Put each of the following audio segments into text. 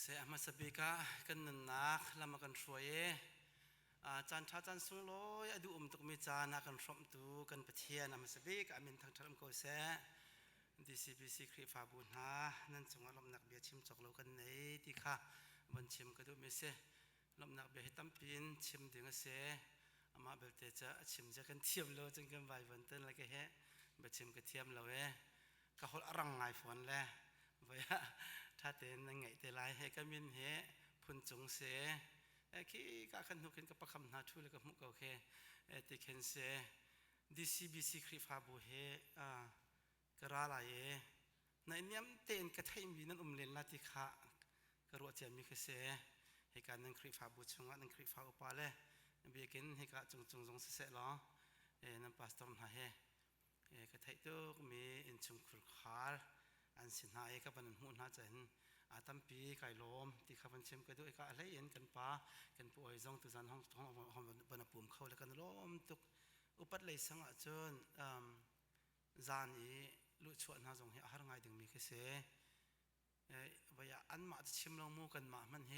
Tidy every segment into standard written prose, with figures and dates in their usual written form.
se ama sabika kan nak lama kan shroye chan tha chan su loi adu tuk mi chana kan shom tu kan pathian ama sabik amin thang tham ko se DCBC khri fa bu na nan chunga lom nak bia chim chok lo kan nei ti kha ban chim ka du mi se lom nak bia hitam pin chim ding se ama belte cha chim ja kan thiam lo chang kan bai ban ten la ke he ba chim ka thiam lo we ka hol arang ngai phone le vậyถ้าเต้นไงแต่ลายให้ก็มินเหพุ่นจงเสขี้ก็ขันหุกินกับประคำนาทุเลยกับมุกโอเคติเคนเส DCBC คลิปฮาบูเฮกระไรในนี้มเต้นกระไทมีนั่นเลนลาติขะกระโดดเจียมีเสให้การนั่งคลิปฮาบูชงว่านั่งคลิปฮาอุปาเลเบียกินให้การจงเสล้อนั่นพาสตอร์น่าเฮกระไทตัวมีอินชุงครุขารอันสินหายกับมันหุ่นหาจันตั้มปีไก่ล้มที่ขับมันเชื่อมกันด้วยก็อะไรเอ็นกันป้ากันป่วยจงตุจันห้องบรรปุ่มเข้าแล้วกันล้มตุกอุปัตเลยสังจนจานอีลุชวนหาจงเหี้ยหาไงถึงมีแค่เสว่าอันมาชิมลงมูกันมามันเฮ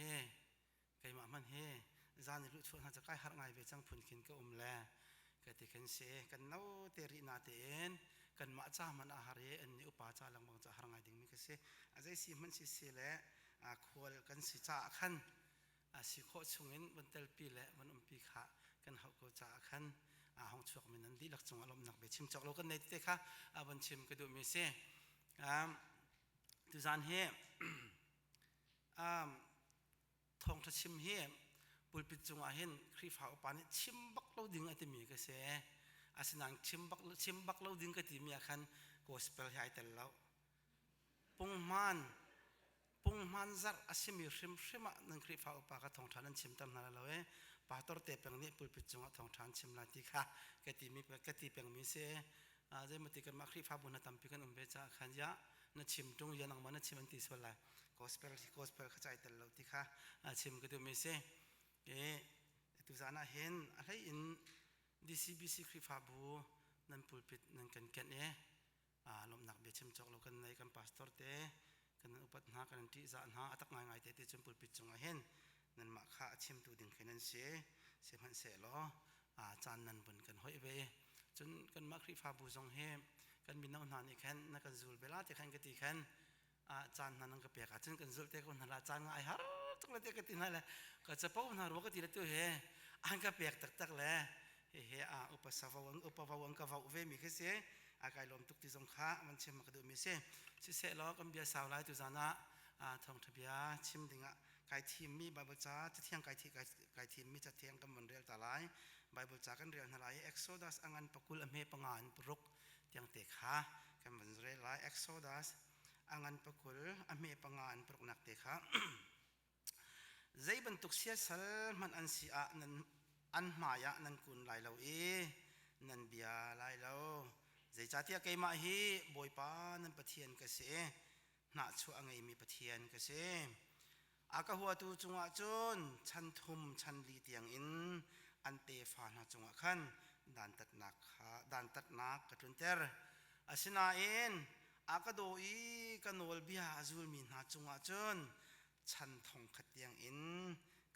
ไก่มามันเฮจานอีลุชวนหาจะใกล้หาไงไปจังพุ่นกินก็แลก็ที่กันเสกันเน่าเตรินาเตนกันมาจ้ามันอาหารอันนี้อุปาจารังบางจ้าหาไงดึงมีก็เสียอาจจะสิมันสิเสียแหละควรกันสิจ้าขันสิโคชงเงินบนเตลปีแหละบนปีขากันเขาก็จ้าขันห้องช่วงมันนั้นดีหลักจงอารมณ์หนักไปชิมจอกเรากันในที่ค่ะบนชิมก็ดูมีเสียตุจานเฮทองทัชิมเฮปุลปิจงอาเห็นครีฟ้าอุปานี่ชิมบักเราดึงอันที่มีก็เสียอาศัยนังชิมบักเราดึงก็ที่มีอาคันโกสเปลให้แต่เราปุ่งมันจัดอาศัยมีชิมนังครีฟ้าอุปากทองทานันชิมตำนานเราปาตอร์เตเปงนี้ปุลปิจงอาทองทานชิมลาติค่ะก็ที่มีก็ที่เปงมีเสียจะมาติกันมาครีฟ้าบุญตั้มพิกันเบจ้าขันยะนั่นชิมตรงยันนังมันนั่นชิมอันที่สุดเลยโกสเปลเข้าใจแต่เราติค่ะชิมก็ดูมีเสียตุจานะเห็นอะไรอินDCBC คลิปฮาบูนั่นพูดปิดนั่นกันลมหนักเบียชิมจอกเรากันในกันพาสตอร์เต้กันอุปถัมภ์กันที่จะหาอัตง่ายเต้จนพูดปิดจงเห็นนั่นมาข้าชิมตัวดึงแค่นั้นเสียมันเสียล้อจานนั่นบนกันห้อยเวจนกันมาคลิปฮาบูจงเฮกันมีน้องนานอีกแค่นักกันจูลเวลาที่แค่กันตีแค่จานนั้นก็เปียกจนกันจูลเต้คนนั้นละจานง่ายฮะทุกเรื่องกันตีนั่นแหละก็จะป้อนหารู้ก็ตีละตัวเฮอันก็เปียกตักเลยเฮอุปสรรคอุปวังกับวังเวมีแค่เสียอากาศลมทุกที่สงข้ามันเชื่อมกระดูกมีเสียสิเสล้อกันเบียสาวไล่ตุจานะทองทะเบียชิมดิ่งไก่ทีมมีใบบุจ้าจะเที่ยงไก่ทีมมีจะเที่ยงกันมันเรียลตาไลใบบุจ้ากันเรียลอะไรเอ็กโซดัสอังอันปกุลอเมปงานปรุกเที่ยงเตะขากันมันเรียลไรเอ็กโซดัสอังอันปกุลอเมปงานปรุกนักเตะขาใจบรรทุกเสียสัลมันอันสีอานันอันหมายะนันกุนลายเรานันเบียลายเราใจจัดที่เกี่ยมาฮีบอยป้านันปะเทียนกษหน้าชัวงไงมีปะเทียนกษอากาหัวตูจงอาจนชันทุมชันลีเตียงอินอันเตฟานาจงอาขันดันตัดนักกระตุนเตอร์อาศินาเอ็นอากาโดอีกันโนลเบียจูลมีนาจงอาจนชันทองขัดเตียงอิน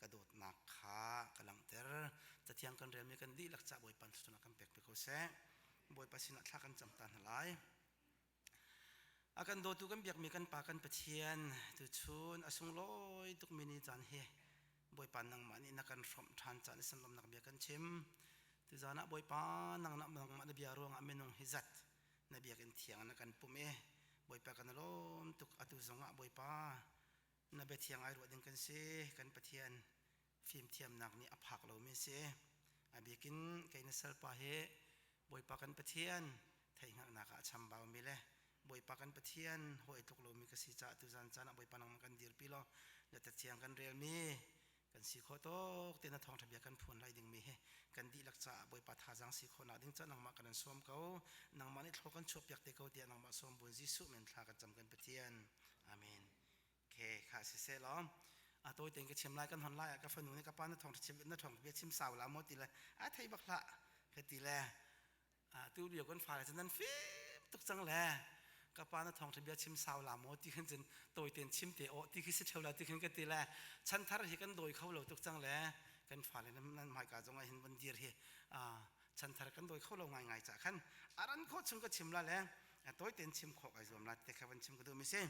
กระโดดนักขากำลังเตอร์จะเที่ยงกันเรียนมีกันดีหลักจากบอยปันสุนัขกันเป็กไปเขาเสบอยปัสสินัทกันจำตันหลายอาการโดดตุกันเบียกมีกันปากันปะเทียนตุชุนอสุงลอยตุกมินิจันเฮบอยปันนังมันนี่นักกันสมทานจันสันลมนักเบียกันชิมตุจานะบอยปันนังนักมันเบียรวงอเมนงฮิจัดนักเบียกันเทียงนักกันปุ่มบอยปากันลมตุกอตุสงะบอยปานับเทียงไอรัวดึงกันเสกันปะเทียนฟิล์มเทียมหนักนี่อภักเราไม่เสอเบียกินไก่นสัลปาเฮบอยปากันปะเทียนไทยหักนักชัมบาวมีเลยบอยปากันปะเทียนหอยตกเรามีกสิจ่าตุจันจานะบอยปานังมันกันดีร์ปีล้อเดี๋ยวตัดเทียงกันเรียลมีกันสีโคโตกเตนทองทะเบียกันพูนไรดึงมีกันดีหลักจ่าบอยปาทาจังสีโคนาดึงจันนังมากันสวมเขานังมันนี่ทอกันชบอยากเตะเขาเตียนังมาสวมบุญจิสุเมนทากันจำกันปะเทียนอาเมนข้าสิเสล้อตัวเต็งก็เชื่อมไล่กันหอนไล่กับฝนุนี่กับป้าน้าทองชิมน้าทองเบียชิมสาวลามติเลยไทยบักละคือตีแลตู้เดียวกันฝ่ายฉะนั้นฟิบตุกจังแล กะปานะทองทะเบียชิมสาวลามอที่ขึ้นจนโตยเต็นชิมเตโอที่คิดเท่าละที่ขึ้นก็ตีแลฉันทาร์เฮกันโดยเขาเราตุกจังแลกันฝ่าเลยนั้นหมายกาจงไงเห็นบันเดียร์เฮฉันทาร์กันโดยเขาเราง่ายๆจากขันอารันโคชงก็ชิมละแลโตยเต็นชิมขอกไอ้สมรัตแต่แค่วันชิมก็ดูไม่ใช่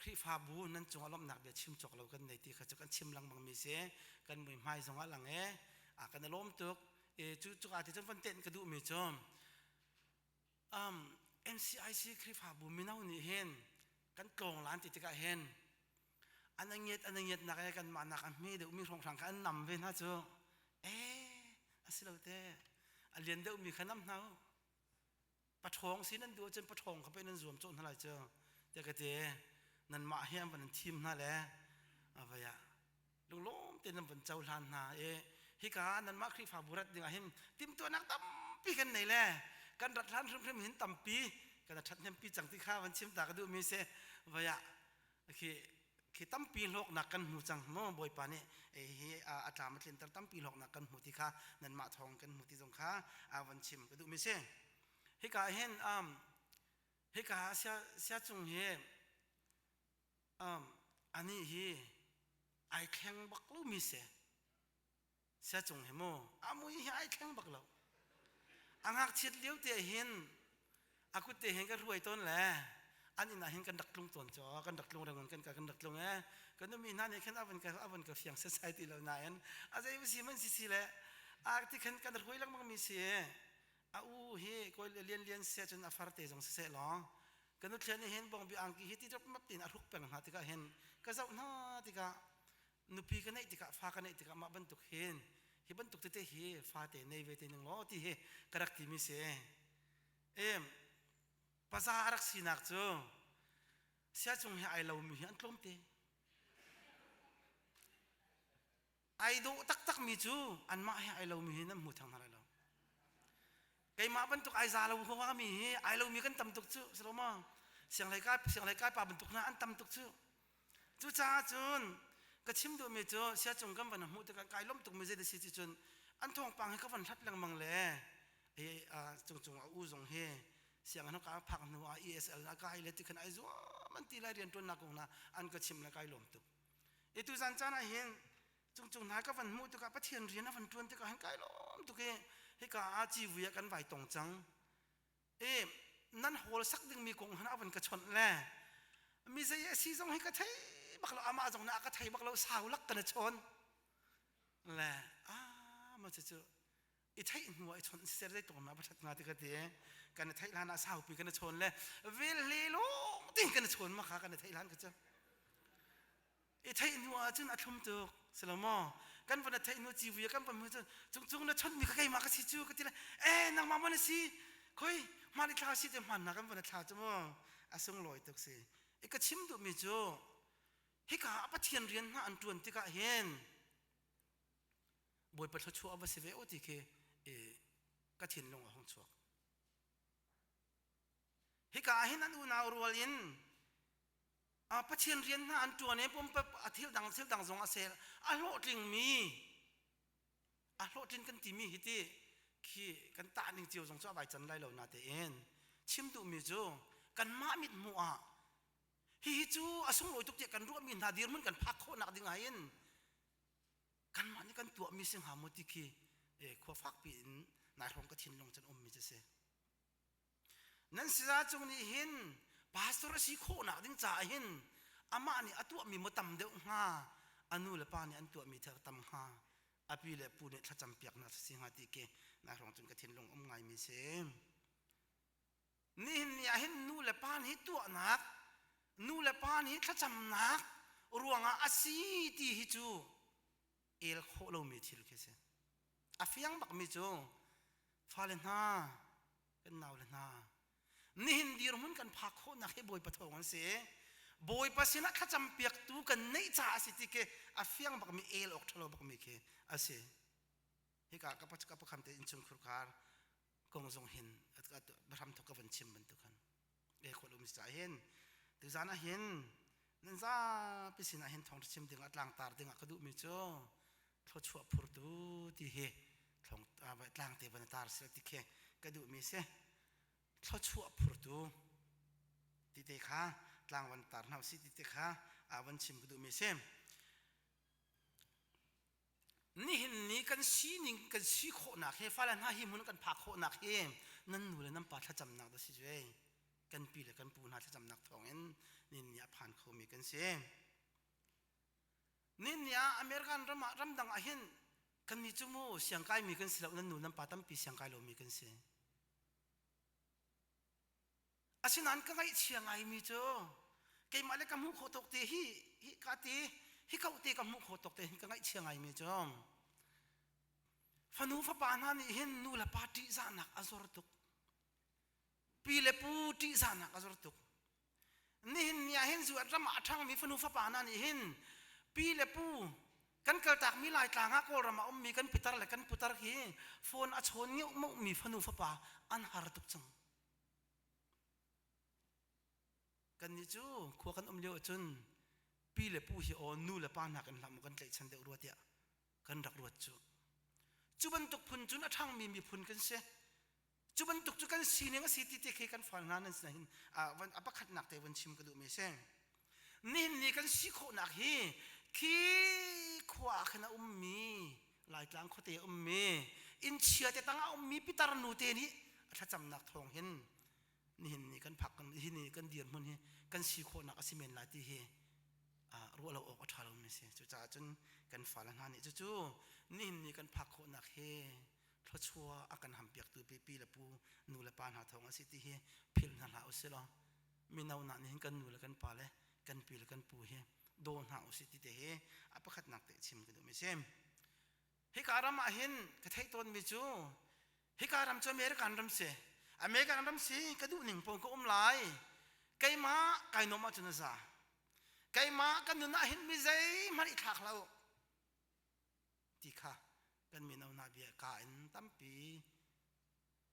ครีฟาบูนั้นจงอารมณ์หนักเบียชิมจกเรากันในที่เขาจะกันชิมลังบางมีเสียกันมือไม้สองอันหลังกันอารมณ์ตุกจุกอาทิตย์จนฟันเต้นกระดูมีจอมMCIC ครีฟาบูมีน่าหนีเห็นกันกลงล้านติดกันเห็นอันนั้นเงียดนักกันมานักอันมีเดี๋ยวมีของทางกันนำไปนะจ๊ะอาศัยเราเต้เรียนเดี๋ยวมีขนมเนาปะทองสินั่นดูจนปะทองเขาไปนั่นรวมจนเท่าไรเจ้าเดี๋ยวก็เจนั่นมาเฮียมเป็นทีมนั่นแหละอะไรอะลุงล้มเต้นนั่นเป็นเจ้าลานนาฮิกานั่นมาครีฟาบุรัตเดี๋ยวเห็นทีมตัวนักตั้มปีกันไหนแหละกันรัดร้านเริ่มเห็นตั้มปีกันรัดเห็นปีจังที่ข้าวันชิมตากระดูมีเสอะไรอะคือตั้มปีโลกนักกันหูจังมั่วบ่อยปานี่อาจารย์มาเรียนตั้มปีโลกนักกันหูที่ข้านั่นมาทองกันหูที่ตรงข้าวันชิมกระดูมีเสฮิกาเห็นฮิกาเสียจงเฮอันนี้ฮีไอแข็งบักลูมีเสียจงเฮโมมุยไอแข็งบักลูอังหักชิดเลี้ยวเตะเห็นอากุเตะเห็นก็รวยต้นแหละอันนี้น่ะเห็นกันดักลงต้นจอกันดักลงแรงกันกันดักลงก็ต้องมีนั่นเนี่ยแค่เอาวันกับเสียงเสียใจตีเราหน่อยอาจจะวิสิมันสิแหละที่เห็นกันรวยลังมันมีเสียเฮ้ก็เรียนเสียจนอาฟาร์เตจงเสียหรอกันนู้นเช่นเห็นบางบีอังกีที่จะมาตีนอารุกเป็นหาที่ก็เห็นก็เจ้าหน้าที่ก็นุปีกันไหนที่ก็ฟ้ากันไหนที่ก็มาบรรทุกเห็นบรรทุกที่เตะฟ้าเตะในเวทีหนึ่งล้อที่กระดักที่มีเสียภาษาอารักษีนักจู่เสียจงให้ไอเรามีอันกลมเตะไอดูตักมีจู่อันมาให้ไอเรามีน้ำหูทางอะไรเราไก่มาบรรทุกไอซาเราเขาว่ามีไอเรามีกันตำตุกจู่สโลมาเสียงไรก้ป่าบรรทุกนั้นอันตำตุกจู่จ้าจุนก็ชิมดูมีจู่เสียจงกันวันหูแต่ไก่ล้มตุกมีเจดีสิจุนอันทองปังให้เขาวันทัดลังมังเล่จงจงเฮเสียงนั้นก็พักหนูESL นะก็ไอเล็กที่ขนาดจู่มันตีไรเรียนตัวนักงนะอันก็ชิมแล้วไก่ล้มตุกตุจันจ้านะเห็นจงหาก็วันหูตุกปะเทียนเรียนนะวันจวนตุกให้ไก่ล้มตุกให้ก็อาจีวิกันไหวตรงจังนั่นโหสักดึงมีกงหันเอาวันกระชนแล่มีเสียสีจงให้กระไทยบักเราอามาจงนะกระไทยบักเราสาวลักกันชนแล่มาเจอไทยหัวชนเสียได้ตรงมาประทัดงานที่กระเดียกันไทยล้านสาวปีกันชนแล่วิลลีลุติ้งกันชนมาขากันไทยล้านก็เจอไทยหัวจนอัดลมตุกสลามกันวันไทยหัวจีวิกันวันมือจงนะชนมีใครมาก็สิจูก็ทีละนางมาวันสิค่อยมาในคลาสสิเดมันนะกันวันคลาสจะมั้งส่งลอยตุกสิก็ชิมดูมีจูฮิกาปะเทียนเรียนนะอันจวนที่ก็เห็นบอยปะทชัวบสิเวอที่เคก็เทียนลงห้องชัวฮิกาเห็นนั่นอุณาอุรวลินปะเทียนเรียนนะอันจวนเนี่ยผมไปเที่ยวดังสงอาเซลโลดลิงมีโลดลิงกันที่มีฮิตขี้กันตาหนึ่งเจียวสงชอบใบจันไรเหล่านาเตเอ็นชิมดูมีจูกันมามิดมัวฮิจูอาสงลอยตุกเจกันร่วมมินหาดีร์มันกันพักโคนักดิ่งไงเอ็นกันมานี่กันตัวมีเสียงหามติกีขวาฟักปีนนายทองกระทินลงจันอมมีจะเสนั่นสิราจงนี่เห็นพาสตอร์สีโคนักดิ่งจ่าเห็นอามานี่อัตัวมีมตัมเดียวฮาอันนู้นละป้านี่อันตัวมีเธอตัมฮาอภิเลปูเนี่ยถ้าจำเปียกนะสิงหาติเกนายรองจนกระทินลงไงมีเสนี่เห็นนู่นละป้านี่ตัวนักนู่นละป้านี่ถ้าจำนักรวงอาศีตีฮิจูโคโลมีทิลเคเสอาฟิยังบักมีจูฟาเลน่าเป็นนาวเลน่านี่เห็นดีรมันกันพักโคนักให้บอยปะทองเสบอยปัสนะข้าจำเปียกตูกันในจ่าสิติเกอาฟิยังบักมีออกทะเลบักมีเคอาเสฮิกากับปัจคำเตอินชุนครุคาร์กงทรงเห็นก็บรรทุกกับวันชิมบรรทุกกันคนอุมิสาเห็นตุจานะเห็นนั่นซาพิสินะเห็นทองชิมดึงอัดลังตาดึงอักดุมิโจทอชัวพูดดูที่เฮทองลังเตบันตาร์เสติเคกดุมิเสทอชัวพูดดู ติเตคากลางวันตารนาสิติเตคาวันชิมกดูเมเซมนี่เห็นนี่กันสีนิ่งกันสีโคนักเฮฟ้าแล้วน่าหิมุนกันพักโคนักเฮนั่นหนูเลยน้ำปลาถ้าจำนักได้สิเจ้กันปีเลยกันปูนาถ้าจำนักทองเอ็นนี่เนี่ยผ่านเขามีกันเซมนี่เนี่ยอเมริกันรำดังอาเห็นกันมีจุโม่เสียงไก่มีกันเสียนั่นหนูน้ำปลาตั้มปีเสียงไก่เรามีกันเซอาศัยนั้นก็ไงเชียงไงมีเจ้าเกี่ยมาเล็กกับมุขโคตกเตฮิกาตีฮิเขาเตกับมุขโคตกเตฮิก็ไงเชียงไงมีเจ้าฟันูฟ้าปานานี่เห็นนูละปาติจานักอาซอร์ตุกปีเลปูติจานักอาซอร์ตุกนี่เห็นเนี่ยเห็นส่วนรำมาทั้งมีฟันูฟ้าปานานี่เห็นปีเลปูกันเกิดจากมีหลายต่างหากรำมามีกันพิตาร์เลยกันพุตาร์ฮีโฟนอาชนเนี่ยมุมีฟันูฟ้าปาอันหาร์ตุกจังกันนี่จูขวกันเลี้ยวจนปีเลปูฮีโอนูเลปานักกันลำกันเลยฉันเดือดรัวเดียกันรักรัวจูจุบันตุกพุนจุนทั้งมีพุนกันเสียจุบันตุกจุกันสีเนี่ยก็สีที่เทกันฟังนั้นนั่นสิวันอัปขัดหนักแต่วันชิมกระดูกไม่เส้นนี่กันสีโคหนักเฮขี้ขวาขณะมีหลายครั้งเขาเตะมีอินเชียแต่ตั้งมีพิตารนูเตนี่ถ้าจำหนักทองเห็นนี่กันผักกันนี่กันเดียนมันเฮกันสีโคหนักสิเมนหลายที่เฮรู้เราออกทารมนี่สิจุจ้าจนกันฝันนั้นนี่จู่นี่กันผักโคนักเฮทศชัวอากันหำเปียกตัวปีละปูนูละปานหาทองอสิติเฮพิลนาลาอุสิลอมีนาวนันนี่กันนูละกันปาเลกันปีละกันปูเฮโดนหาอุสิติเฮอปะขัดนักเตชิมกันดูไม่เซมเฮการามเห็นกระเทยต้นมิจูเฮการามจะเมริกันรำเสอเมริกันรำเสกระดูหนึ่งปงก็ลายไก่ม้าไก่นมาจุนซาไก่ม้ากันนูน่าเห็นมิใจมันอีกหักเราที่ข้ากันมีนาวนาเบียกาอินตั้มปี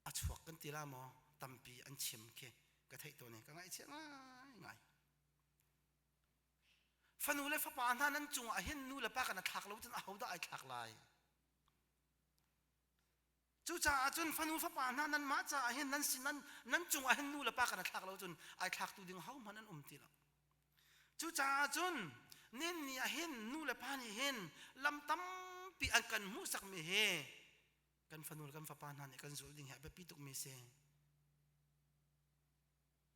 อัชวกันตีลามอตั้มปีอันชิมเคกระเทยตัวนี้ก็ง่ายเชียง่ายฟันูเลฟ้าปานนั้นจุงเห็นนูเลป้ากันทักเราจนเอาได้ทักลายจู่จ้าจนฟันูฟ้าปานนั้นมาจ้าเห็นนั้นสินั้นจุงเห็นนูเลป้ากันทักเราจนไอทักตัวดึงเขามันนั้นตีละจู่จ้าจนเน้นนี่เห็นนูเลป้านี่เห็นลำตั้มปีอันกันมุสักเมเฮกันฟันูกันฟ้าปานนั้นกันสูดดิ่งหายไปปีตุกเมเซ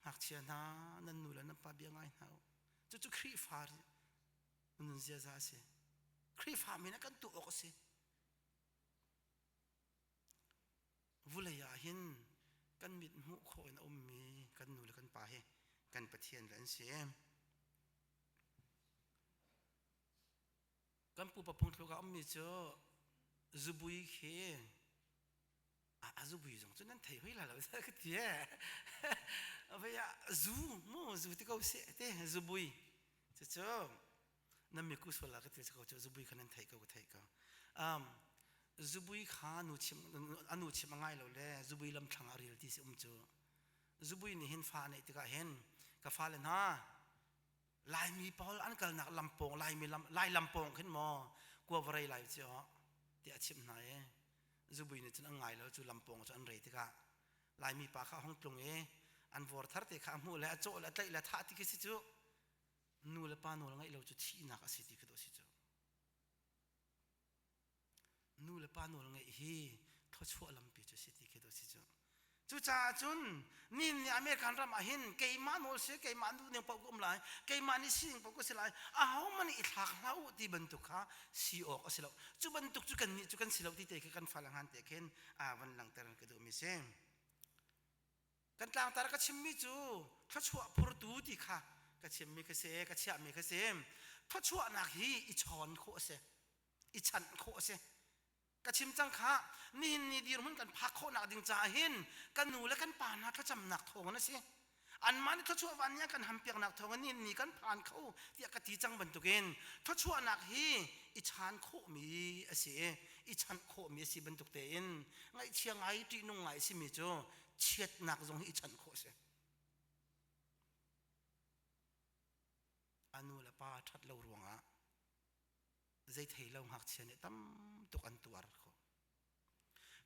หักเชียนานั้นนูเลนับปาเบียงไงเขาจู่ครีฟาร์นั่นเสียซะสิครีฟามีนักกันตัวอกสิวุเลยาหินกันมิดหูโคอนอมมีกันนูเลกันปาเฮกันปะเทียนกันเสียกันปูปะพงทุกข์อมมีเจ้าจุบุยเคจุบุยจงจนนั้นไทยเฮ้ยล่ะเราสักทีเอาไปจูที่เขาเสียเต้จุบุยเจ้านั่นมีกุศลก็ที่เขาเจ้าจุบุยขนาดไทยก็ไทยก็จุบุยขานุชิมง่ายเราเลยจุบุยลำทางอารีลที่สิเจ้าจุบุยนี่เห็นฟ้าในที่ก็เห็นก็ฟ้าเลยนะลายมีพออันกันนักลำโพงลายลำโพงขึ้นมอกลัวอะไรลายเจ้าที่อาชิมไหนจุบุยนี่จะนั่งไงแล้วจูลำโพงจะอันเรติกะลายมีปากเข้าห้องตรงอันวอร์ทัร์ติขามูและโจ้และใจและท่าที่คิดสิจูนูเลปานูละไงเราจะที่นักสิที่คิดสิจูนูเลปานูละไงฮีทศชัวลำปีจะสิที่คิดสิจูจู่จ้าจุนนี่อเมริกันรำมาเห็นเกี่ยมันโอเสเกี่ยมันดูเนี่ยปกุมลายเกี่ยมันนี่สิ่งปกุสิลายมันอิทักเราที่บรรทุกข้าสีออกสิเราจู่บรรทุกจู่กันสิเราที่เตะกันฝรั่งหันเตะเข็นวันหลังแต่ละก็ดูมิเซมกันต่างแต่ละก็ชิมมิจู่ทศชัวพูดดูที่ข้าก็ชิมมิกเสก็เชื่อมิกเสมทศชัวนักฮีอิชอนโคเสอิชันโคเสกระชิมจังค่ะนี่ดีรุ่นกันพักโคนักดิ่งจ่าเห็นกันหนูและกันป่านะถ้าจำหนักทองนะสิอันมันถ้าชั่ววันนี้กันทำเปียกหนักทองนี่กันผ่านเขาที่กะทิจังบรรทุกเองถ้าชั่วหนักฮีอิชันโคมีสิอิชันโคมีสิบรรทุกเต็นไงเชียงไงที่นุ่งไงสิมิจ่อเฉียดหนักตรงอิชันโคเสอนุละป้าทัดเราหลวงอ่ะใจเทเราหักเชียนตั้มตุกอันตัวเขา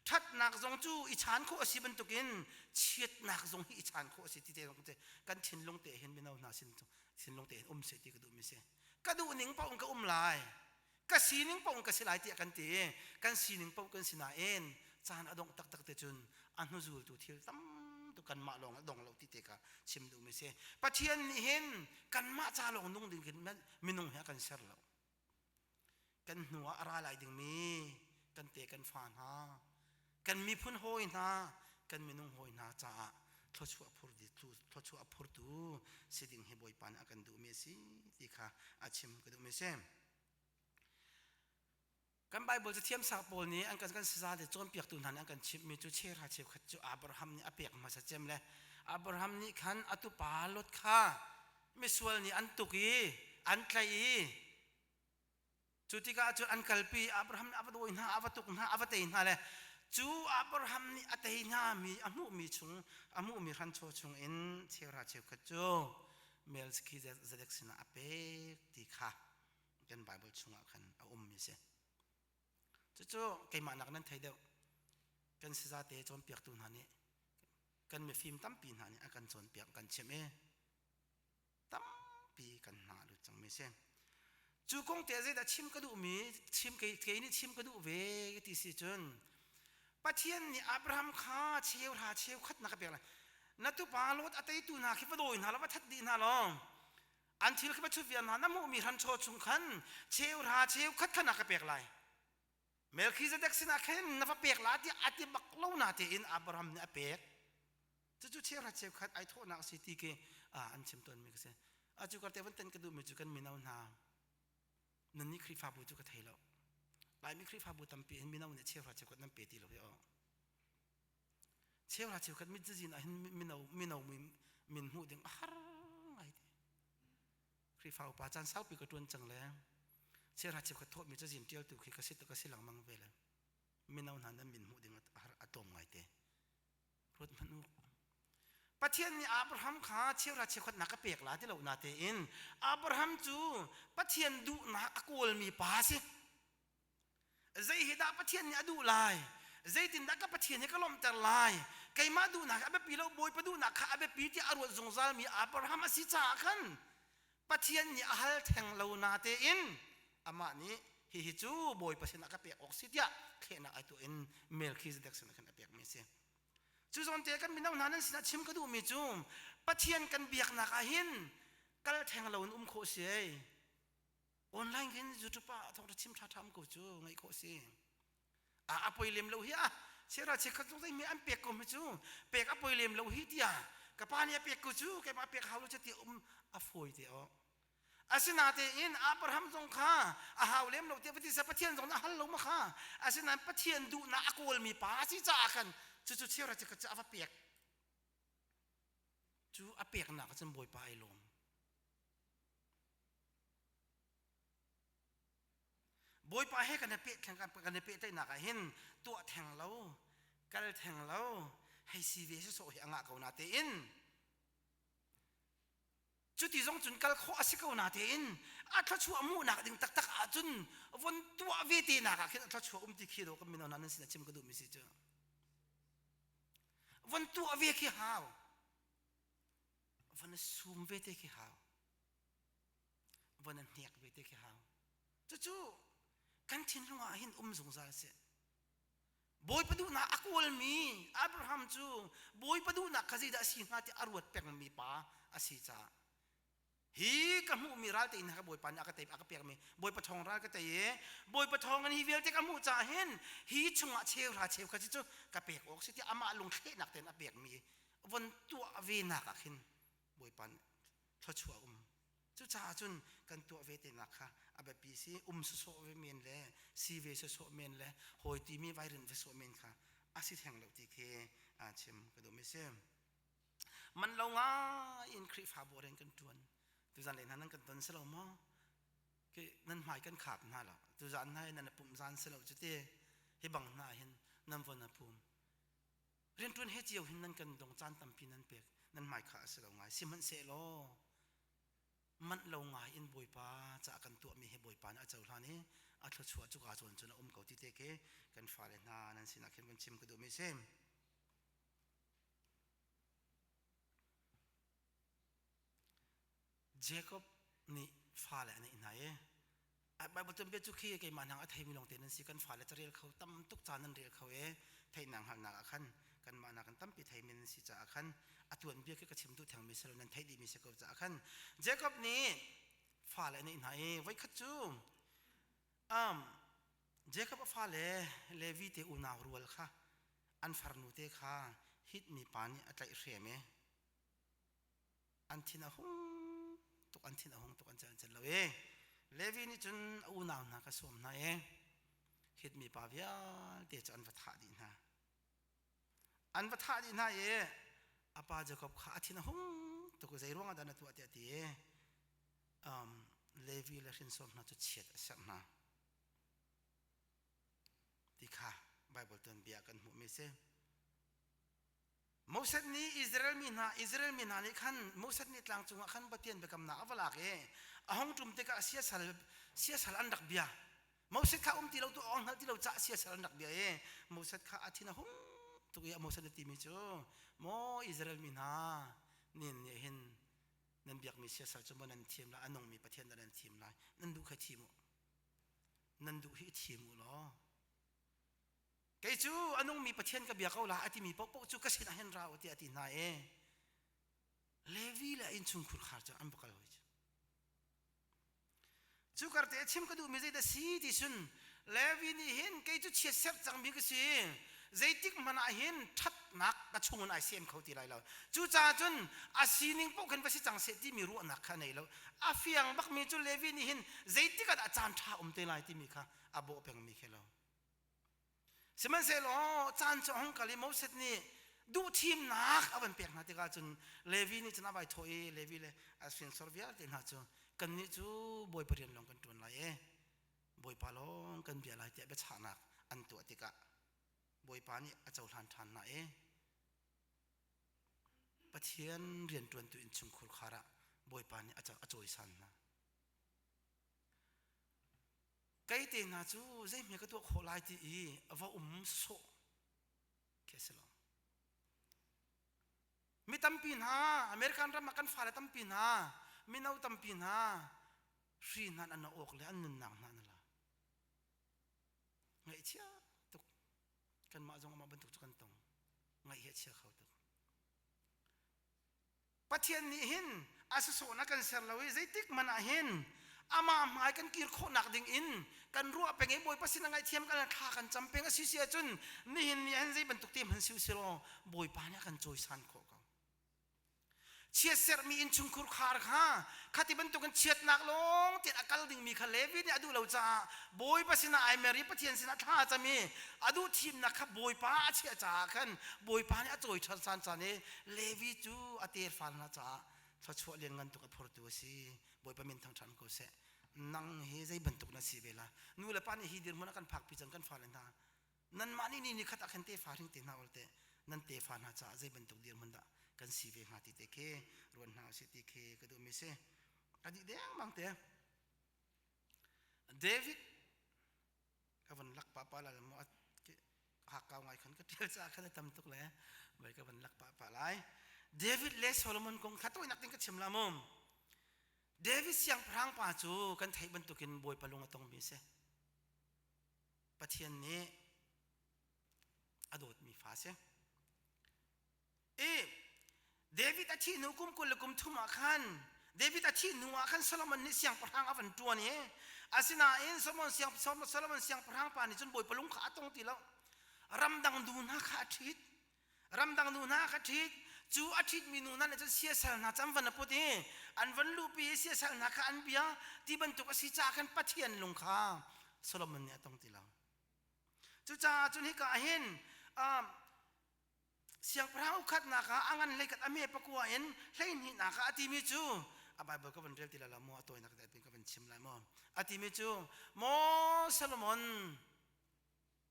ทัดนักจงจูอิชานโคอสิบันตุกินเชียดนักจงอิชานโคอสิติเตลงเตกันชินลงเตเห็นมินาวนาสินลงเตเสติกระดูมิเสกระดูหนิงปองกะลายกะสีหนิงปองกะสิลายเตกันเตกันสีหนิงปองกันสินาเอ็นจานอดงตักเตจุนอันนุจูลตุทิลตั้มตุกันมาลงดงเราติเตกะชิมดูมิเสปะเทียนเห็นกันมาจาลงนุ่งดึงกินมินุงเฮกันเสรเรากันหัวอะไรดึงมีกันเตกันฟานฮากันมีพุ่นโหยนากันมีนุ่งโหยนาจ้าทชัวพูดดิทูทชัวพูดดูสิดิ่งให้บ่อยปานอากันดูเมสิดีค่ะอาชิมก็ดูเมเซมกันไบเบิลจะเทียมสาปนี้อันกันศึกษาเดี๋ยวจนเปียกตุนหันอันกันชิมมีจุเชราเชฟขัดจุอับราฮัมนี่อเปียกมาสัจเจมเลยอับราฮัมนี่ขันอตุปาลดค่ะไม่ส่วนนี่อันตุกีอันไกลจุดที่ก็จุดอันกัลปีอับราฮัมอับดูอินฮาอับตุกนะอับเตอินฮาเลยจูอับราฮัมนี่อัตเฮนามีอามุมีชุงอามุมีขันโชชุงอินเชราเชฟขัดจุเมลสกีจะเด็กสินะอเปกที่ค่ะกันไบเบิลชุงขันอามีเสจู่ๆไก่มานักนั้นไทยเดียวกันศึกษาเตะจนเปียกตุนหันนี่กันมีฟิล์มตั้มปีนหันนี่อากันจนเปียกกันเชื่อมตั้มปีกันหนาหรือจังไม่เช่นจู่กงเตะจะชิมกระดูมีชิมเกยนี่ชิมกระดูเวที่สิจนปัจเจียนนี่อับราฮัมข้าเชี่ยวหาเชี่ยวขัดนักเปียกเลยนัตุปาลดอัตยตุนาคิดว่าโดยนาแล้วว่าทัดดีนาลองอันที่เราคิดว่าชุดเวียนนาน้ำมูมีรันโชชุงขันเชี่ยวหาเชี่ยวขัดขนักเปียกเลยเมลคิเซเด็กสินะเข็นนับเปียกลาที่อาทิบักเล่านาที่อินอับราฮัมเนี่ยเปียกจู่ๆเชื่อราเชื่อขัดไอโทนักสิที่เกอันเชื่อมต้นมีก็เสียจู่กันเทวันเต็นกระดูมีจู่กันมีนาวนานั่นนี่คริฟาบูจู่กันไทยแล้วหลายมีคริฟาบูตั้มปีมีนาวเนี่ยเชื่อราเชื่อขัดนั่นเปียตีเราเนี่ยเชื่อราเชื่อขัดมิจจินอ่ะมีนาวมินหูเด้งฮาร์ไงคริฟาอุปาจันเศร้าปีกระตุ้นจังเลยเชื่อราเชื่อขัดโทษมิจจินเดียวตัวขี้กระสิตกระสิหลังมังเวลามีนาวนั้นมินหูเด้งอะตอมไงเตะรถมันปัจเจียนนี่อับราฮัมข้าเชื่อราเชื่อขัดนักเปียกลาที่เราหน้าเตอินอับราฮัมจู่ปัจเจียนดูนักกูลมีป้าสิใจเหตุปัจเจียนนี่ดูลายใจตินดักปัจเจียนนี่ก็ล้มแต่ลายไก่มาดูนักอับปีเราบอยไปดูนักข้าอับปีที่อารวจงซาลมีอับราฮัมสิจ่าขันปัจเจียนนี่ฮัลแทงเราหน้าเตอินอามานี้ฮิจูบอยปัจเจียนนักเปียกออกสิทธิ์เขียนไอตัวอินเมลคิสเด็กสนักนักเปียกมีเสียจู่จนเตะกันมีน้ำนั้นสินะชิมก็ดูมีจุ่มปัจเจียนกันเบียกนักหินกัลแทงเราโคเสียออนไลน์กันจู่จุป้าท้องชิมชาทำกูจู่ไงโคเสียอภัยเลี้ยมเราเฮียเชื่อราเชื่อขัดตรงที่มีอันเปียกกูมีจู่เปียกอภัยเลี้ยมเราเฮียกับป้าเนี่ยเปียกกูจู่แกมาเปียกเขาเราจะตีอภัยเตะอาศินาเตอินอับราฮัมทรงข้าหาวเลี้ยมเราเตะปฏิเสธปัจเจียนทรงนั้นฮัลโหลมาข้าอาศินาปัจเจียนดูนักกูมีป้าสิจ่ากันจู่ๆเชื่อราเชื่อขัดจะอเปียกจู่อเปียกหนักจนบอยไปลงบอยไปให้กันในเปียกแข่งกันในเปียกได้หนักเห็นตัวแทงเรากัลแทงเราให้ซีเวสโซ่ให้อ่างเขาหน้าเตอินจุดที่สองจุดกัลข้อสิเขาหน้าเตอินถ้าชัวมูหนักดึงตักจุนวันตัวเวทีหนักขึ้นถ้าชัวที่ขี้เราก็มีนนั้นสินะชิมก็ดูมิสิจ้าวันตัวเวทีหาววันซูมเวทีขี้หาววันนั้นเนียกเวทีขี้หาวจู่กันทิ้งลงมาเห็นสงสารเสียบอยประดูนักอักวลมีอับราฮัมจู่บอยประดูนักขจิดาสินาที่อารวดเปียกมีป้าอาศิจ้าฮีกันหูมีรัลตินะครับบอยปันอากาศอากาศเปียกมีบอยปะทองรัลก็แต่เย่บอยปะทองกันฮีเวลที่กันหูจ่าเห็นฮีชงอาเชลราเชลขจิจู่กระเปียกออกสิที่อามาลงเทนักเต็นอเปียกมีวันตัวเวนักขึ้นบอยปันทชัวจู่จ้าจุนกันตัวเวทีนักค่ะอาแบบปีซีสุโสเวเมนเลยซีเวสุโสเมนเลยหอยตีมีไวรัสสุโสเมนค่ะอาศิแห่งเราที่เคเชื่อมกระดูไม่เชื่อมมันเราง่ายอินคริฟาโบเรนกันจวนตัวจันเลยนั้นกันตอนเสลามาคือนั่นหมายกันขาบน่าหรอตัวจันให้นั่นปุ่มจันเสลาจุดเตะให้บังหน้าเห็นนั่นวันปุ่มเรียนจวนให้เจียวเห็นนั่นกันดงจันตั้มปีนั่นเปียกนั่นหมายขาเสลาง่ายสิมันเสลอ มันเราง่ายอินบอยปาจะกันตัวมีให้บอยปานะเจ้าท่านี้อัตชัวจุกอาจวนจนเก่าที่เตะเกกันฟ้าเลนานั่นสินักเขียนบัญชีมันก็ดูไม่เซ็มเจคอบนี่ฟ้าเลนี่ไหนใบบทเบียจุขี้เกมันหางอัฐิมีลงเตนันสิกันฟ้าเลจะเรียกเขาตั้มตุกจานันเรียกเขาไทยนางหันนักขันกันมานักกันตั้มปีไทยมีนันสิจะขันอัตวนเบียก็กระชิมดูทางมิสลนันไทยดีมิสกอบจะขันเจคอบนี่ฟ้าเลนี่ไหนไว้ขัดจูเจคอบฟ้าเลวีเตอุนาวรัวลค่ะอันฟาร์นูเตค่ะฮิตมีปานี่อัตไลเรียมอันที่น่าหงตุกอันที่น่าหงตุกอันจันเลยเลวีนี่จนอุนาวนักสวมนะฮิตมีปาวิอาเตจอันวัฏดีนะอันวัฏดีนะอาปาเจคอบข้าที่น่าหงตุกใจร้องอันนั้นตัวเตียเลวีเลชินสวมนะจุดเฉียดสักนะที่ข้าไบเบิลตันเบียกันหัวมิเซมุสลิมนี่อิสราเอลมีนานี่ขันมุสลิมนี่ต่างจังหวัดขันบัดเทียนเบกัมนาอวลากห้องจุ่มเตกะเสียสารอันดักเบียมุสลิมข้าที่เราตัวอ่อนที่เราจะเสียสารอันดักเบียมุสลิมข้าอาทิตย์นะหุ่มตัวอย่างมุสลิมที่มีจูโมอิสราเอลมีนานี่เนี่ยเห็นนั่นเบียกมีเสียสารจมูกนั่นทีมละอันนงมีประเทศนั่นทีมละนั่นดูแค่ทีมนั่นดูที่ทีมหรอไก่จูอันนู้นมีประเทศกับเบียเขาละอาทิมีปกจูก็สินะเห็นเราที่อาทินายเลวีละอินชุนขุดขาดจะอันบกเลยจูการเตะชิมก็ดูมีใจแต่สีที่สุนเลวีนี่เห็นไก่จูเฉียดเสพจังมีก็สิใจติ๊กมันเห็นทัดนักกระชงมันไอเสียมเขาตีไรเราจูจ่าจนอาศีนิงพวกกันไปสิจังเสที่มีรู้นักขนาดแล้วอาเฟียงบักมีจูเลวีนี่เห็นใจติ๊กกับอาจารย์ท่าเตลัยที่มีค่ะอาโบเป็นมีแค่เราสมัยเสร็จจานจงกะลิมุสลิมนี่ดูทีมนักเอาเป็นเปียกนาทีก็จนเลวีนี่จะน่าไปถอยเลวีเลยอาศินสอร์วิอาเต็มหัดจูกันนี่จูบอยปริยันลงกันตัวไหนบอยปาลงกันเบียร์ไรเตะเบชานักอันตัวติกะบอยปานี่อาจจะทันไหนปะเทียนเรียนตัวอินชุงคุลขาระบอยปานี่อาจจะอจอยสันนะไก่เตน่าจูใจเมียก็ตัวโคลายที่ว่าโซเคสละมีตั้มปีน่าอเมริกันรับมากันฟ้าเลยตั้มปีน่ามีน้าตั้มปีน่ารีนันอันน่าอกเลยอันนั้นนังนั่นละไงเชี่ยตุกกันมาจงมาบรรทุกกันตรงไงเชี่ยเขาตุกปะเทียนนี่เห็นอาศัยนักกันเสร็จแล้วใจติ๊กมันเห็นอามาหมายกันกีรโคนักดิ่งอินกันรัวเป็นไงบอยปัสสินังไงเทียมกันฆ่ากันจำเป็นก็เสียจนนี่เห็นนี่เห็นใจบรรทุกเต็มหันซิวซิโลบอยปานี่กันจอยสันโคเขาเชียเสร์มีอินชุงคุรคาร์ค่ะข้าที่บรรทุกกันเชียดนักลงติดอากาศดิ่งมีคาเลวินี่อดูเราจะบอยปัสสินาไอเมริปะเทียนสินาท่าจะมีอดูทีมนักขับบอยปาเชียจ่าขันบอยปานี่จอยชันสันจานี่เลวิจูอเตอร์ฟันนะจ่าถ้าช่วยเลี้ยงเงินตุกพอร์ตัวสิบอยปามินทั้งฉันก็เสนังเฮใจบรรทุกนั่นสิเวลานู่นละปานี่ฮีดิร์มันกันพักพิจังกันฟ้าเลนท่านั่นมานี่ขัดอันเตฟ้าทิ้งเตน่าอัลเตนั่นเตฟ้าน่าจะใจบรรทุกดิร์มันด่ากันสิเวงหาติเตเครวนหาสิติเคก็ดูมิเซอดีตเดียงบางเตเดวิดก็วันลักป้าป้าละมั่วหักเกาไงขันก็เที่ยวจ้าขันได้ทำทุกแล้วไว้ก็วันลักป้าป้าไรเดวิดเลสโซโลมอนคงขัดตัวนักติงก็เชื่อมละมุมเดวิดเสียงพรางป่าจูกันไทยบรรทุกินบอยปลงตรงมิเซปะเทียนนี้อดดมีฟ้าเซเดวิดอาชีนุกุมกุลกุมทุมาขันเดวิดอาชีนัวขันโซโลมอนนี่เสียงพรางอวันตัวนี้อาศินาโซโลมอนเสียงพรางป่านี่จนบอยปลงขาตรงตีแล้วรำดังดูนาขาทิศรำดังดูนาขาทิศจูอาทิตย์มีนูนั่นจะเสียสละนะจำวันนั้นพอดีอันวันลูปีเสียสละนะกันเบียที่บรรทุกสิจากกันปัจเจียนลงข้าโซโลมอนเนี่ยต้องตีเราจูจ่าจุนให้กาเห็นเสียงพระอุคัดนักอังันเลยกับอเมริกากัวเห็นเลยนี่นักอาทิมิจูอาบายบอกก็เป็นเรื่องที่เราโม่ตัวนักแต่เป็นก็เป็นชิมไลมออาทิมิจูโมโซโลมอน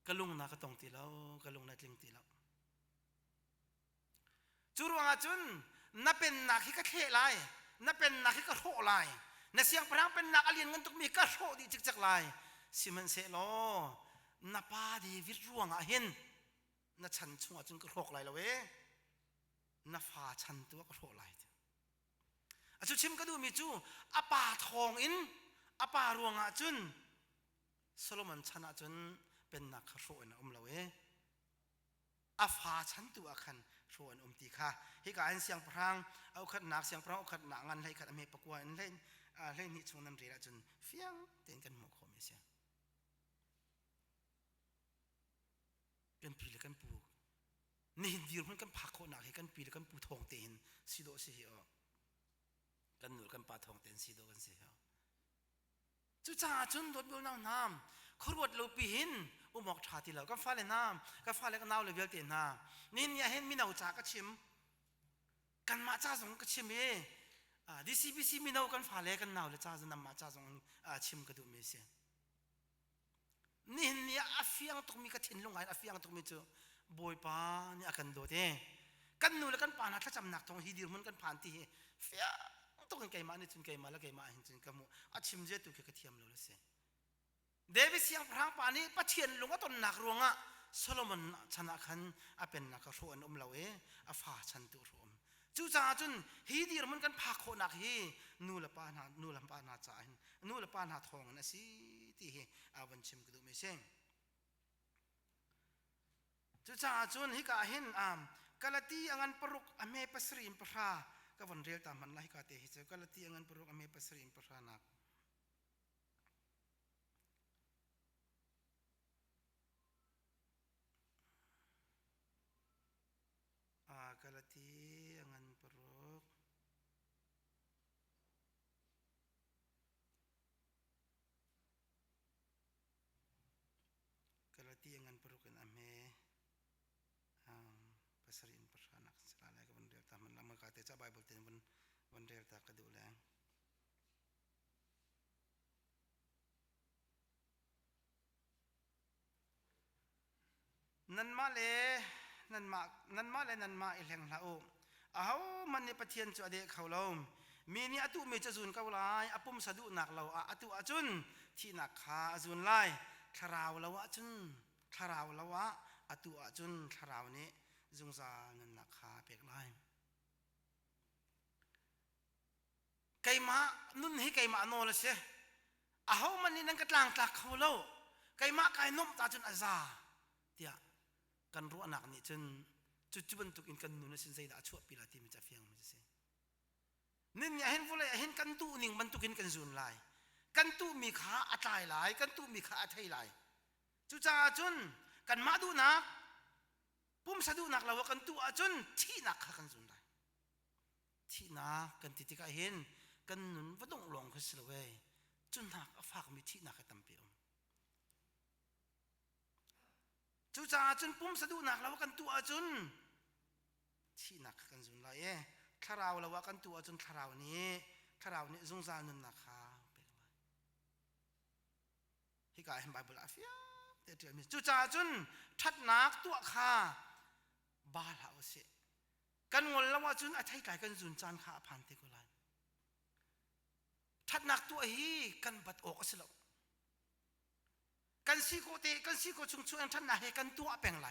กะลุงนักต้องตีเรากะลุงนักลิงตีเราจูรวงอาจุนนับเป็นนักที่กระเทะลายนับเป็นนักที่กระโถลาย นะเสียงพระเป็นนักอเลียนเงินตุกมีกระโชดีจิกจักลายสิมันเสลอนะปาดีวิตรวงอะเห็นนะฉันช่วงจนกระโชกไหลละเวนะฟ้าฉันตัวกระโชกไหลอาจุชิมก็ดูมีจูอป่าทองอินอป่ารวงอะจุนโซโลมอนชนะจนเป็นนักกระโชกนะละเวอาฟ้าฉันตัวคันโชนตีค่ะให้การเสียงพรางเอาขัดหนักเสียงพรางเอาขัดหนักงานให้ขัดอเมริกว่าเล่นเล่นนี่ช่วงนั้นเรียนจนเฟี้ยงเต้นกันหมกคอมเสียกันปีละกันปูนี่เดียวมันกันผักคนหนักให้กันปีละกันปูทองเต้นสิโดสิเหรอกันหนูกันปลาทองเต้นสิโดกันสิเหรอจุจ่าจนรถเบลน้ำขรวดโลปีหินอุมอกชาติเราก็ฟ้าเลยน้ำก็ฟ้าเลยก็น้ำเลยเวลเตียนน้ำนี่เนี่ยเห็นมีหนาวจากก็ชิมกันมาจ้าสงก็ชิมเอดิซีบีซีมีหนาวกันฟ้าเลยกันหนาวเลยจ้าจะนำมาจ้าสงชิมก็ดูไม่เสียนี่เนี่ยอาฟิยังตุกมีกระถิ่นลงไงอาฟิยังตุกมีเจอบอยป้านี่อากันโดดเอกันหนูแล้วกันป่านะถ้าจำหนักตรงฮีดีมันกันผ่านที่เฟียต้องกันไก่มานี่จนไก่มาแล้วไก่มาเห็นจนกระมูอาชิมเจตุกกระเทียมเราเลยเสียเดวิดเสียงพรางป่านี้ปะเทียนลงว่าต้นหนักรวงอ่ะโซโลมอนชนะคันเป็นนักโชนเราเออาฟ้าฉันตัวรวมจู่จ้าจนฮีดีมันกันพักโคนักฮีนูละปานาจ่ายนูละปานาทองนะสิที่วันชิมก็ดูไม่เช่งจู่จ้าจนฮิกาเห็นกาลตีอังปรุกอเมปัสริมปราก็วันเรียกตามมันไล่กาเตหิเจกาลตีอังปรุกอเมปัสริมปรานักกาลตีอังปรุกกาลตีอังปรุกอันอเมปัสริมปรานักสลายก็วันเรียกตามมันละเมื่อกาเตจ้าไบเบิลเต็นวันเรียกตากระดูแลนั่นมาเลยนั่นมาอีแหงละโอเอามันในประเทศจวดเดเขาเรามีนี่อตุเมจะจุนเกาไลอปุ่มสะดุหนักเราอตุอจุนที่หนักขาจุนไลคาราวละวะจุนคาราวละวะอตุอจุนคาราวนี้จุงซาเงินหนักขาเปียกไลไก่มานุ่นให้ไก่มาโนละเสียเอามันนี่นั่งกระลังตักเขาเราไก่มาไก่นมตาจุนอาซาเดียกันรู้หนักนี่จนจุบันตุกินกันนู่นสินใจด่าชั่วปีละที่มันจะเฟียงมันจะเสียนี่เนี่ยเห็นพวกเลยเห็นกันตู้หนึ่งบรรทุกินกันส่วนลายกันตู้มีขาอัดลายหลายกันตู้มีขาอัดไทยหลายจุจ่าจนกันมาดูนักปุ่มสะดุนักเราว่ากันตู้จนที่นักขากันส่วนลายที่นักกันติดกันเห็นกันนุ่นว่าต้องลงขึ้นสิเลยจนนักฝากมีที่นักให้ตั้มเปียวจู่จ้าจนปุ่มสะดุนักแล้วกันตัวจนที่นักกันจุนไรข้าเราแล้วกันตัวจนข้าเรานี้สงสารนุนนักข้าเป็นไรฮิกายเห็นไบเบิลอาฟิยาเดี๋ยวมีจู่จ้าจนทัดนักตัวข้าบาลาเสกันงนแล้วว่าจนไอ้ไทยกายกันจุนจานข้าพันเทกุไลทัดนักตัวฮีกันบัดออกสิแล้วกันซีโกเตกันซีโกชุงชวนท่านนาเฮกันตัวเป็นไร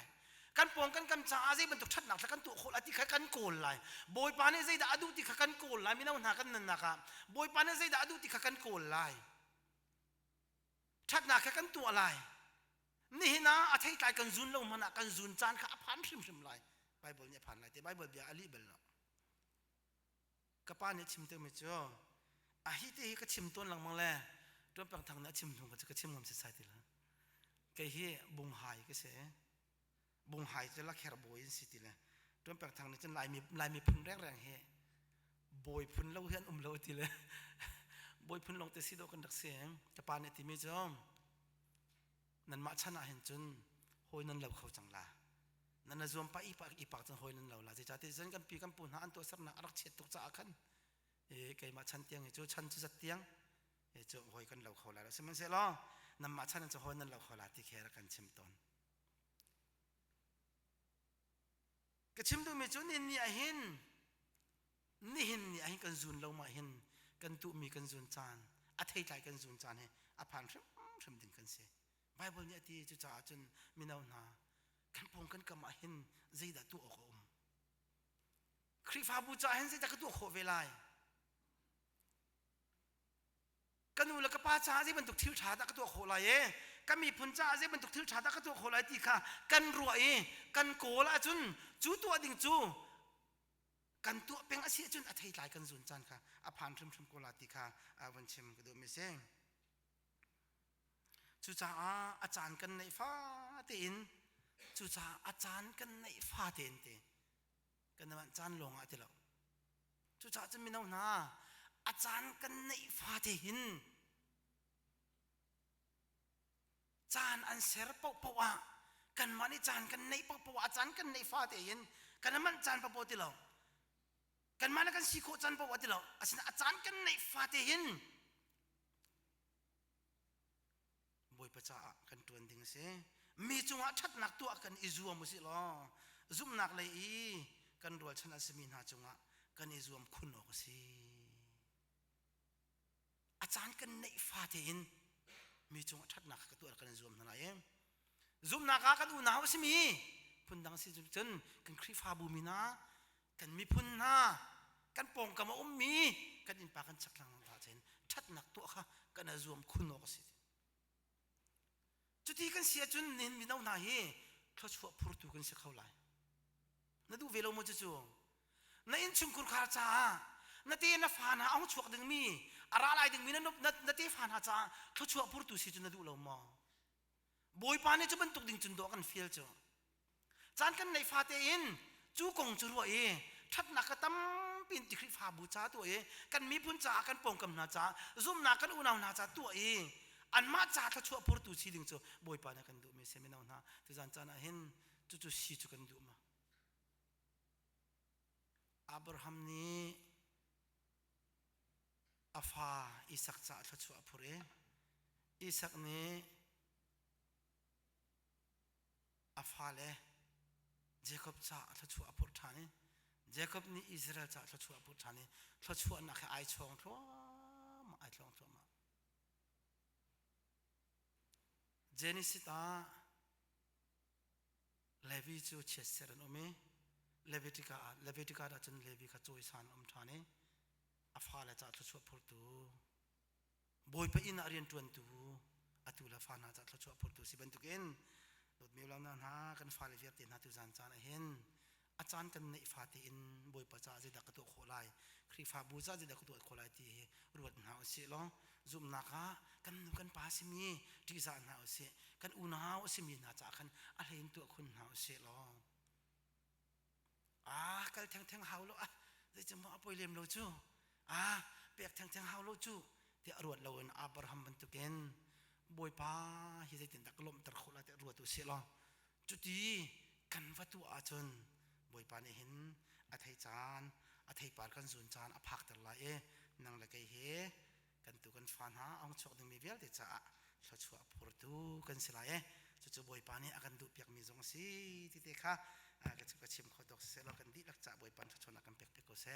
กันปองกันกันจ้าใจบรรทุกทัดหนักแล้วกันตัวโคลาที่ขกันโกลไรบอยปานใจด่าดูที่ขกันโกลไรไม่น่าหนากันนั่นนะครับบอยปานใจด่าดูที่ขกันโกลไรทัดหนักขกันตัวไรนี่นะอาทิตย์กายกันซุนลงมันกันซุนจานข้าพันชิมไรไบเบิลเนี่ยพันไรแต่ไบเบิลเบียอาลีเบลล์กับป้าเนี่ยชิมเติมไม่เจออาฮิตที่ก็ชิมต้นหลังมังแลต้นปังทางนั้นชิมตรงก็ชิมงมเสียใจทีละก็เฮียบุงหายก็เสียบุงหายจะละแคร์บอยสิทีละต้นแปลงทางนี้จะลายมีพุ่นแรงเฮบอยพุ่นเล่าเฮียนเล่าทีละบอยพุ่นลงแต่สิโดกันดักเสียงจะปานเนี่ยที่ไม่จอมนั่นมาชนะเห็นจนหอยนั่นเราเขาจังละนั่นน่ะรวมไปอีปากจนหอยนั่นเราละจะที่ฉันกันปีกันปุ่นหาอันตัวสักหนักรักเฉียดตกจากขันไก่มาชันเตียงไอ้โจชันจุดเตียงไอ้โจหอยกันเราเขาละแล้วใช่ไหมเสร็จแล้วนำมาชันจะหอยนั่นเราขอลาที่แค่ละกันชิมตอนก็ชิมดูมีจุนนี่เห็นนี่กันซุนเรามาเห็น กันตุมีกันซุนจานอธิใจกันซุนจานเฮอผ่านรึมดึงกันเสไบเบิลเนี่ยที่จุจ่าจนมีแนวหน้ากันปงกันกะมาเห็นใจดะตุออกคริฟาบูจาเห็นใจดะกะตุโคเวลากันนูละกะปาจาที่มันตุกทิวชาดะกะตุโคลายกันมีพุนจาที่มันตุกทิวชาดะกะตุโคลายติค่ะกันรวยกันโกละจุนจูตัวดิ่งจูกันตัวเป็นอาเซียจุนอธิใจกันซุนจานค่ะอผ่านรึมโกลาติค่ะวันชิมกะดูมิเซจุจ่าอาจารย์กันในฟ้าเต็นจุจ่าอาจารย์กันในฟ้าเต็นกันมันจานลงอ่ะทีละจุจ่าจะมีน้องนาอาจารย์กันในฟ้าเต็นจานอันเสรปะปะวะกันมันจานกันในปะปะวะอาจารย์กันในฟ้าเต็นกันมันจานปะปะทีละกันมันกันสิโคจานปะวะทีละอาจารย์กันในฟ้าเต็นบอยประจากันตัวดิ่งเสมีจงอาชัดนักตัวกันอิจวมมุสิลอซุมนักเลยกันรัวชนะสมินาจงอากันอิจวมคุณออกสิอาจารย์กันในฟาเทนมีจงอาชัดนักตัวกันอิจวมนั่นเองซุมนักกันอุณาวสิมีพุนดังสิจนกันคริฟาบูมินากันมีพุนนากันปองกันมามีกันอินปากันชักลังตาเทนชัดนักตัวค่ะกันอิจวมคุณออกสิจุดที่กันเสียจนนินมีน้าหน้าเฮเขาชัวพูดถูกกันเสียเขาไหลนั่นดูเวลาโมจะจวงนั่นอินชุมคุณขาจ้านั่นที่นั่นฟานาเอาชัวดึงมีอะไรดึงมีนั่นที่ฟานาจ้าเขาชัวพูดถูกสิจนนั่นดูเรามองบอยปานนี่จะเป็นตุกดึงจนดอกกันเฟียลจ้าจานกันในฟาเตอินจูกงจะรวยทัดนักตั้มปินติคริฟาบูจ้าตัวกันมีพุนจ้ากันปงกำนาจ้าซุ่มนักกันอุณาวนาจ้าตัวอันมาจากเขาชัวพูดถูกสิดึงจ้าบอยปานกันดูไม่เสียไม่น่าหน้าที่จานจานเห็นจู่ๆสิจุกันดูมาอับราฮัมนี้อาฟาอิสักจะเขาชัวพูดอิสักนี้อาฟาเลยเจคอบจะเขาชัวพูดท่านี้เจคอบนี้อิสราเอลจะเขาชัวพูดท่านี้เขาชัวนักไอช่องทั่วมาไอช่องทั่วมาเจนิสิตาเลวีจูเชสเซรนอเมเลวิติกาดัชนเลวีข้าโจยสานทานีอาฟาเลจัดชัวพูดตูบอยไปอินอารียนตวนตูอาตุลาฟานาจัดชัวพูดตูสิบันตุกินโดดมีลำนานหากันฟาเลเวียตินหาตุจานจานเห็นอาจารย์กันในฟาติอินบอยประจาจิดักตัวโคไลครีฟาบูจาจิดักตัวโคไลที่รวดหาเสียล้อซุมนักกันปาสิมีที่จานหาเสียกันอุณหาวสิมีนาจากกันอะไรตัวคุณหาเสียล้อกันแทงหาวโลจะมาเอาไปเลี้ยงโลจูเปียกแทงหาวโลจูที่รวดเราอันอับราฮัมบรรทุกเงินบอยป้าที่จะติดตะกลมตะโคลาที่รวดตัวเสียล้อจุดที่กันวัตถุอาจนบอยป้าเนี่ยเห็นอาทัยจานอาทัยปากันส่วนจานอภักแต่ละนั่งละไกเฮกันตุกันฟันหาเอาชกดึงมีเวลเดจ้าชัวชัวพูดตูกันสิละจู่ๆบอยป้าเนี่ยอากันดูเปียกมีจงสีที่เด็กค่ะก็จะชิมขอดอกเสร็จแล้วกันดีหลักจากบอยป้าชัวๆนักกันเปียกๆก็เส